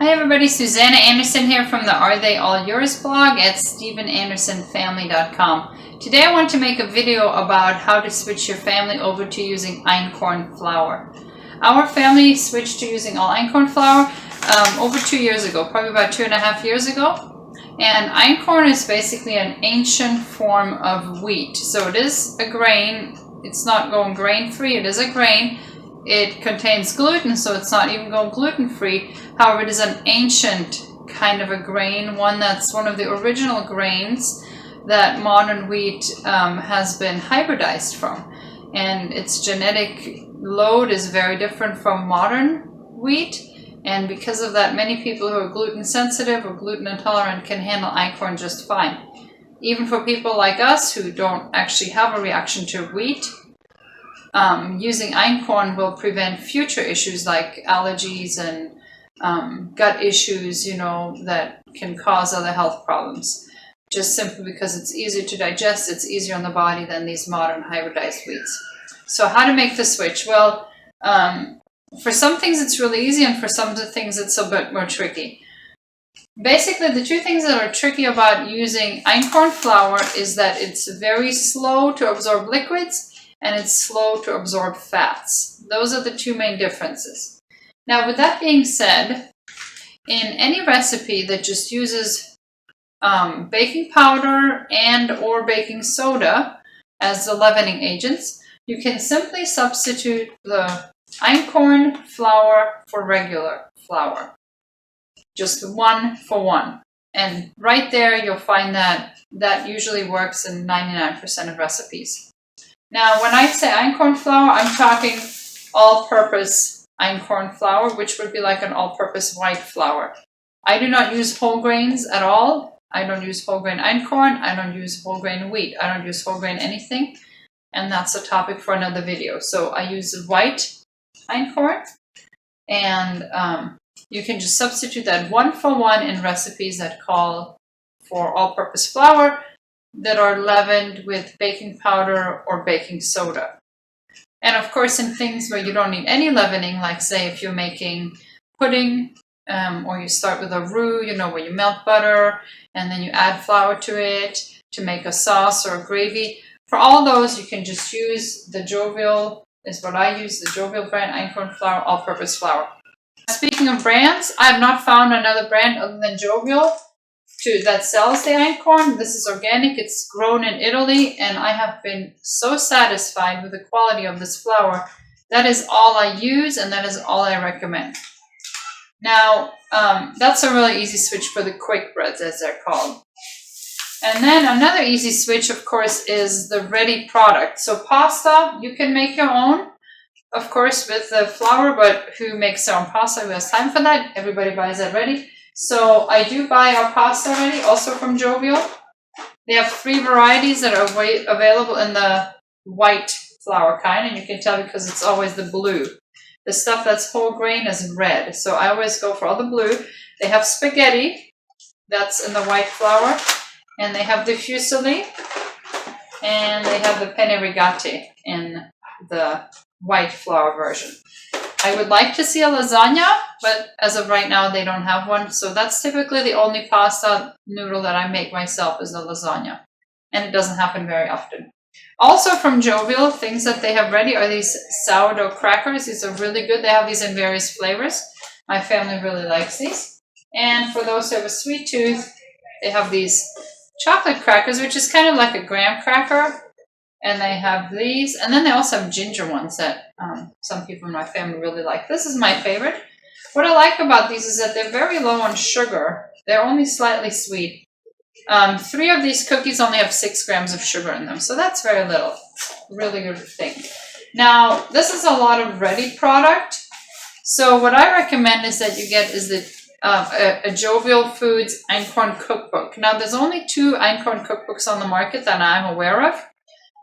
Hi everybody, Susanna Anderson here from the Are They All Yours blog at StephenAndersonFamily.com. Today I want to make a video about how to switch your family over to using einkorn flour. Our family switched to using all einkorn flour over 2 years ago, probably about 2.5 years ago. And einkorn is basically an ancient form of wheat. So it is a grain. It's not going grain-free, it is a grain. It contains gluten, so it's not even going gluten-free. However, it is an ancient kind of a grain, one that's one of the original grains that modern wheat has been hybridized from. And its genetic load is very different from modern wheat. And because of that, many people who are gluten sensitive or gluten intolerant can handle einkorn just fine. Even for people like us who don't actually have a reaction to wheat, using einkorn will prevent future issues like allergies and gut issues, that can cause other health problems. Just simply because it's easier to digest, it's easier on the body than these modern hybridized wheats. So how to make the switch? Well, for some things it's really easy, and for some things it's a bit more tricky. Basically, the two things that are tricky about using einkorn flour is that it's very slow to absorb liquids and it's slow to absorb fats. Those are the two main differences. Now, with that being said, in any recipe that just uses baking powder and or baking soda as the leavening agents, you can simply substitute the einkorn flour for regular flour. Just 1 for 1. And right there, you'll find that usually works in 99% of recipes. Now, when I say einkorn flour, I'm talking all-purpose einkorn flour, which would be like an all-purpose white flour. I do not use whole grains at all. I don't use whole grain einkorn. I don't use whole grain wheat. I don't use whole grain anything. And that's a topic for another video. So I use white einkorn. And you can just substitute that 1 for 1 in recipes that call for all-purpose flour that are leavened with baking powder or baking soda. And of course, in things where you don't need any leavening, like say if you're making pudding, or you start with a roux, where you melt butter and then you add flour to it to make a sauce or a gravy. For all those, you can just use the Jovial, is what I use, the Jovial brand einkorn flour, all-purpose flour. Speaking of brands, I have not found another brand other than Jovial that sells the einkorn. This is organic, it's grown in Italy, and I have been so satisfied with the quality of this flour. That is all I use, and that is all I recommend. Now, that's a really easy switch for the quick breads, as they're called. And then another easy switch, of course, is the ready product. So pasta, you can make your own, of course, with the flour, but who makes their own pasta? Who has time for that? Everybody buys that ready. So I do buy our pasta ready, also from Jovial. They have 3 varieties that are available in the white flour kind, and you can tell because it's always the blue. The stuff that's whole grain is red, so I always go for all the blue. They have spaghetti, that's in the white flour, and they have the fusilli, and they have the penne rigate in the white flour version. I would like to see a lasagna, but as of right now, they don't have one. So that's typically the only pasta noodle that I make myself is the lasagna. And it doesn't happen very often. Also from Jovial, things that they have ready are these sourdough crackers. These are really good. They have these in various flavors. My family really likes these. And for those who have a sweet tooth, they have these chocolate crackers, which is kind of like a graham cracker. And they have these, and then they also have ginger ones that some people in my family really like. This is my favorite. What I like about these is that they're very low on sugar. They're only slightly sweet. 3 of these cookies only have 6 grams of sugar in them, so that's very little. Really good thing. Now, this is a lot of ready product. So what I recommend is that you get is a Jovial Foods Einkorn Cookbook. Now, there's only 2 Einkorn cookbooks on the market that I'm aware of.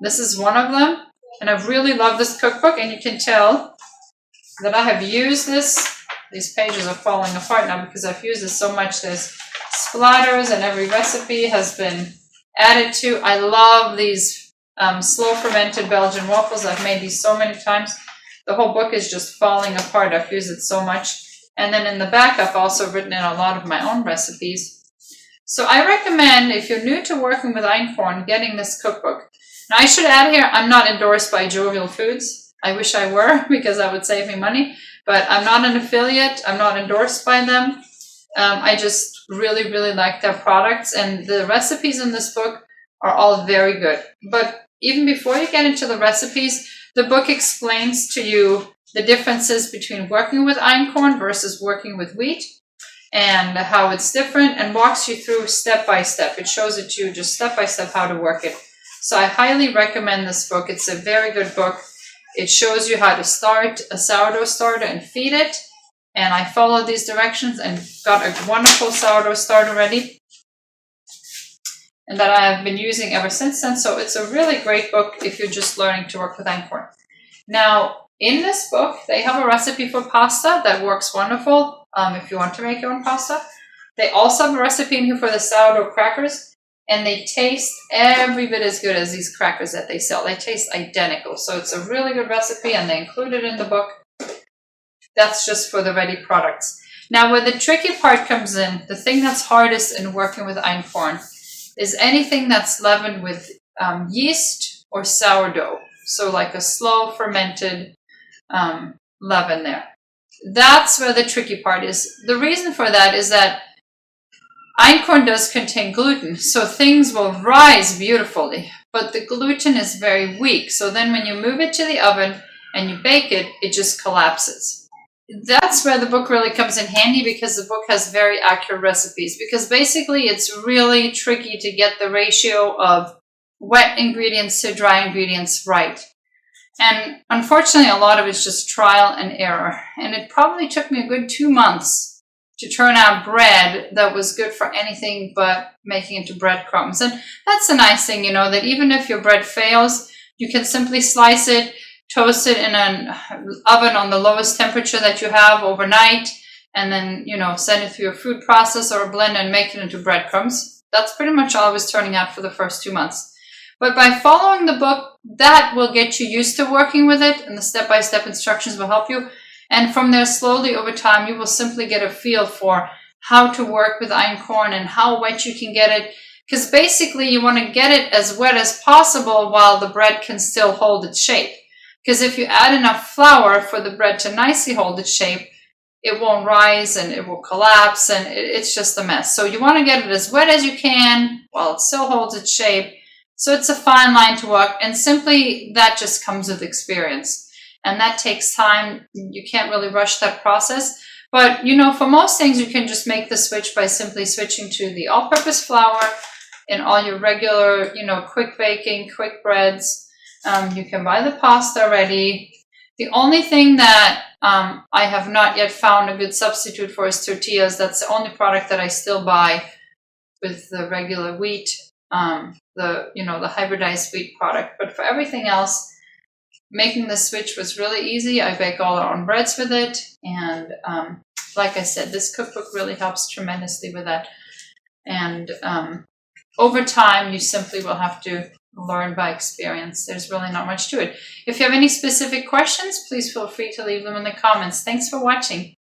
This is one of them, and I really love this cookbook, and you can tell that I have used this. These pages are falling apart now because I've used this so much. There's splatters, and every recipe has been added to. I love these slow fermented Belgian waffles. I've made these so many times. The whole book is just falling apart. I've used it so much. And then in the back, I've also written in a lot of my own recipes. So I recommend, if you're new to working with einkorn, getting this cookbook. Now I should add here, I'm not endorsed by Jovial Foods. I wish I were, because that would save me money. But I'm not an affiliate. I'm not endorsed by them. I just really, really like their products. And the recipes in this book are all very good. But even before you get into the recipes, the book explains to you the differences between working with einkorn versus working with wheat, and how it's different, and walks you through step by step. It shows it to you just step by step how to work it. So I highly recommend this book. It's a very good book. It shows you how to start a sourdough starter and feed it. And I followed these directions and got a wonderful sourdough starter ready, and that I have been using ever since then. So it's a really great book if you're just learning to work with einkorn. Now, in this book, they have a recipe for pasta that works wonderful if you want to make your own pasta. They also have a recipe in here for the sourdough crackers, and they taste every bit as good as these crackers that they sell. They taste identical. So it's a really good recipe, and they include it in the book. That's just for the ready products. Now, where the tricky part comes in, the thing that's hardest in working with einkorn is anything that's leavened with yeast or sourdough. So like a slow fermented leaven there. That's where the tricky part is. The reason for that is that einkorn does contain gluten, so things will rise beautifully, but the gluten is very weak. So then when you move it to the oven and you bake it, it just collapses. That's where the book really comes in handy, because the book has very accurate recipes, because basically it's really tricky to get the ratio of wet ingredients to dry ingredients right. And unfortunately, a lot of it's just trial and error. And it probably took me a good 2 months to turn out bread that was good for anything but making into breadcrumbs. And that's a nice thing, that even if your bread fails, you can simply slice it, toast it in an oven on the lowest temperature that you have overnight, and then, send it through a food processor or a blender and make it into breadcrumbs. That's pretty much all I was turning out for the first 2 months. But by following the book, that will get you used to working with it, and the step-by-step instructions will help you. And from there, slowly over time, you will simply get a feel for how to work with einkorn and how wet you can get it. Because basically, you want to get it as wet as possible while the bread can still hold its shape. Because if you add enough flour for the bread to nicely hold its shape, it won't rise and it will collapse, and it's just a mess. So you want to get it as wet as you can while it still holds its shape. So it's a fine line to walk, and simply that just comes with experience. And that takes time. You can't really rush that process. But, for most things, you can just make the switch by simply switching to the all-purpose flour in all your regular, quick baking, quick breads. You can buy the pasta ready. The only thing that I have not yet found a good substitute for is tortillas. That's the only product that I still buy with the regular wheat, the hybridized wheat product. But for everything else, making the switch was really easy. I bake all our own breads with it. And like I said, this cookbook really helps tremendously with that. And over time, you simply will have to learn by experience. There's really not much to it. If you have any specific questions, please feel free to leave them in the comments. Thanks for watching.